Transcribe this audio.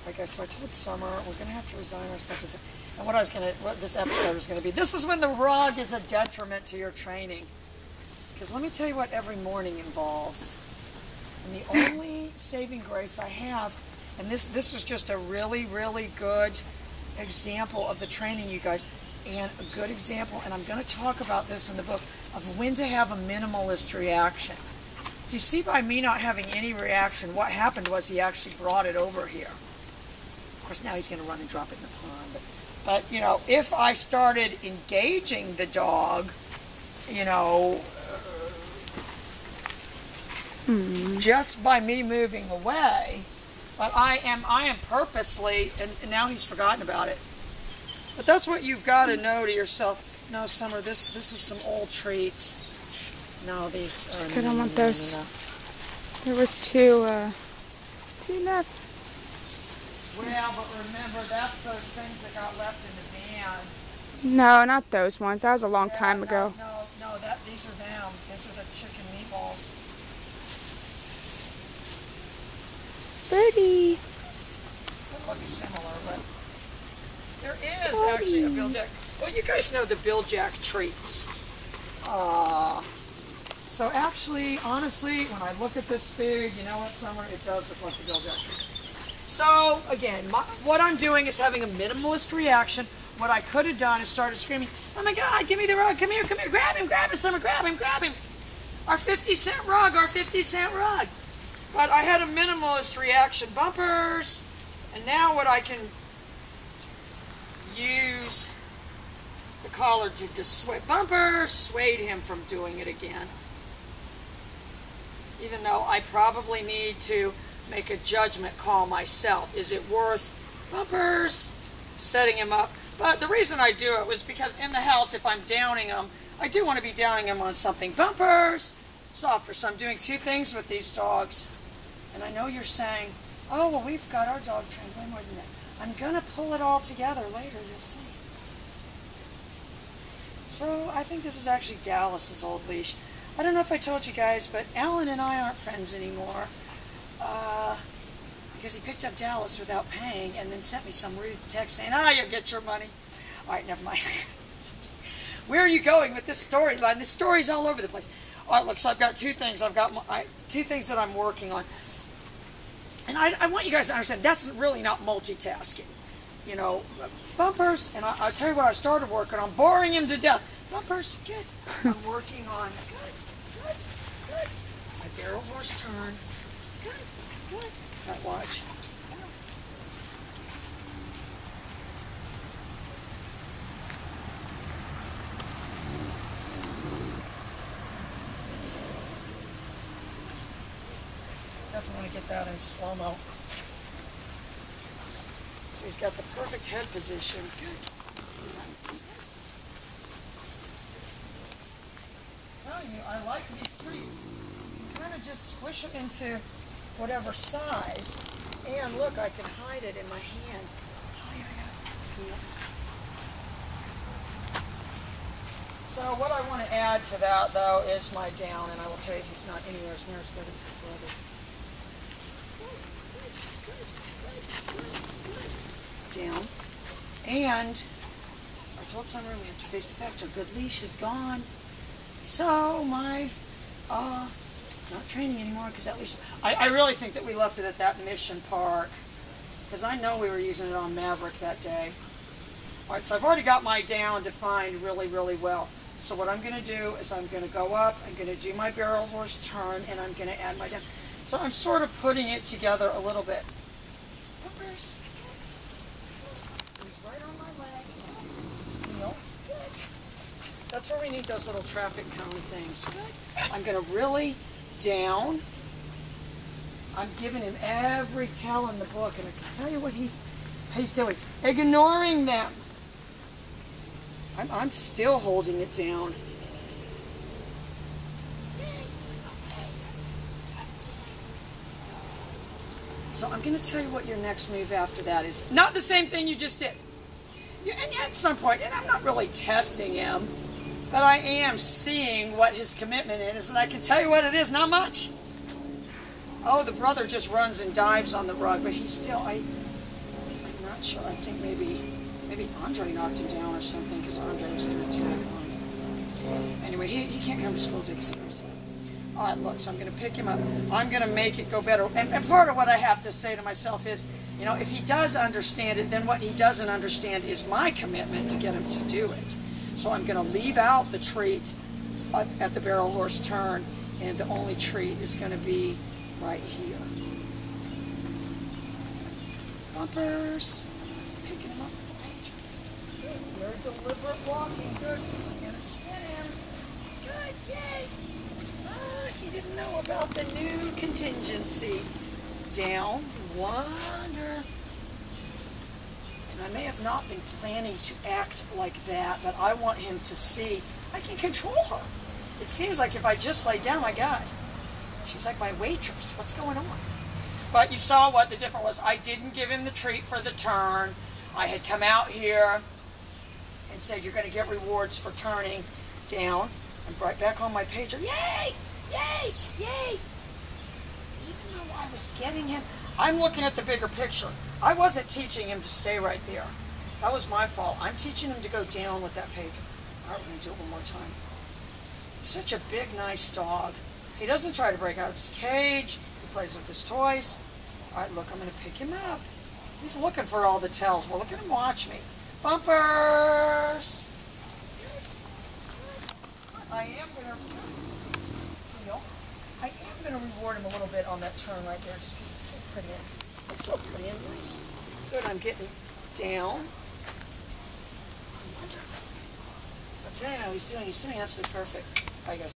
Okay, so I told Summer we're going to have to resign ourselves to and what this episode is going to be. This is when the rug is a detriment to your training. Because let me tell you what every morning involves. And the only saving grace I have, and this is just a really, really good example of the training, you guys, and a good example, and I'm going to talk about this in the book, of when to have a minimalist reaction. Do you see by me not having any reaction, what happened was he actually brought it over here. Of course, now he's going to run and drop it in the pond. But you know, if I started engaging the dog, you know, just by me moving away, but I am purposely, and now he's forgotten about it. But that's what you've got to know to yourself. No, Summer, this is some old treats. No, these are... I don't want those. There was two left. Well, but remember, that's those things that got left in the van. No, not those ones. That was a long time ago. No, these are them. These are the chicken meatballs. Birdie. That looks similar, but there is actually a Bill Jack. Well, you guys know the Bill Jack treats. So actually, honestly, when I look at this food, you know what, Summer? It does look like the Bill Jack treat. So, again, what I'm doing is having a minimalist reaction. What I could have done is started screaming, oh my God, give me the rug, come here, grab him, Summer, grab him. Our 50-cent rug, our 50-cent rug. But I had a minimalist reaction, bumpers, and now what I can use the collar to dissuade, bumpers, swayed him from doing it again. Even though I probably need to make a judgment call myself. Is it worth, bumpers, setting him up? But the reason I do it was because in the house, if I'm downing him, I do want to be downing him on something. Bumpers, softer. So I'm doing two things with these dogs. And I know you're saying, oh, well, we've got our dog trained way more than that. I'm going to pull it all together later, you'll see. So I think this is actually Dallas's old leash. I don't know if I told you guys, but Alan and I aren't friends anymore. Because he picked up Dallas without paying and then sent me some rude text saying, you'll get your money. All right, never mind. Where are you going with this storyline? This story's all over the place. All right, look, so I've got two things. I've got two things that I'm working on. And I want you guys to understand, that's really not multitasking. You know, bumpers, and I'll tell you what I started working on, boring him to death. Bumpers, good. I'm working on, good. My barrel horse turn. Good. Now watch. Definitely want to get that in slow-mo. So he's got the perfect head position. Good. I'm telling you, I like these treats. Kind of just squish them into whatever size. And look, I can hide it in my hand. Oh, yeah. So what I want to add to that, though, is my down. And I will tell you, he's not anywhere near as good as his brother. Down. And I told Summer we have to face the fact our good leash is gone. So my not training anymore because that leash, I really think that we left it at that Mission Park because I know we were using it on Maverick that day. Alright, so I've already got my down defined really, really well. So what I'm going to do is I'm going to go up, I'm going to do my barrel horse turn, and I'm going to add my down. So I'm sort of putting it together a little bit. Bumpers. He's right on my leg. Heel. Good. That's where we need those little traffic cone things. Good. I'm going to really down. I'm giving him every tell in the book, and I can tell you what he's doing. Ignoring them. I'm still holding it down. So I'm going to tell you what your next move after that is. Not the same thing you just did. And at some point, and I'm not really testing him, but I am seeing what his commitment is, and I can tell you what it is, not much. Oh, the brother just runs and dives on the rug, but he's still, not sure. I think maybe Andre knocked him down or something because Andre was going to attack on him. Anyway, he can't come to school today. All right, look, so I'm going to pick him up. I'm going to make it go better. And part of what I have to say to myself is, you know, if he does understand it, then what he doesn't understand is my commitment to get him to do it. So I'm going to leave out the treat at the barrel horse turn, and the only treat is going to be right here. Bumpers. Picking him up with the page. Very deliberate walking. Good. I'm going to spin him. Good. Yay. He didn't know about the new contingency. Down, wander. And I may have not been planning to act like that, but I want him to see I can control her. It seems like if I just lay down, my God, she's like my waitress. What's going on? But you saw what the difference was. I didn't give him the treat for the turn. I had come out here and said, you're going to get rewards for turning down. I'm right back on my pager. Yay! Yay! Yay! Even though I was getting him, I'm looking at the bigger picture. I wasn't teaching him to stay right there. That was my fault. I'm teaching him to go down with that pager. All right, we're going to do it one more time. He's such a big, nice dog. He doesn't try to break out of his cage. He plays with his toys. All right, look, I'm going to pick him up. He's looking for all the tells. Well, look at him watch me. Bumpers! I am going to reward him a little bit on that turn right there just because it's so pretty. It's so pretty and nice. Good, I'm getting down. I'll tell you how he's doing. He's doing absolutely perfect. Bye, guys.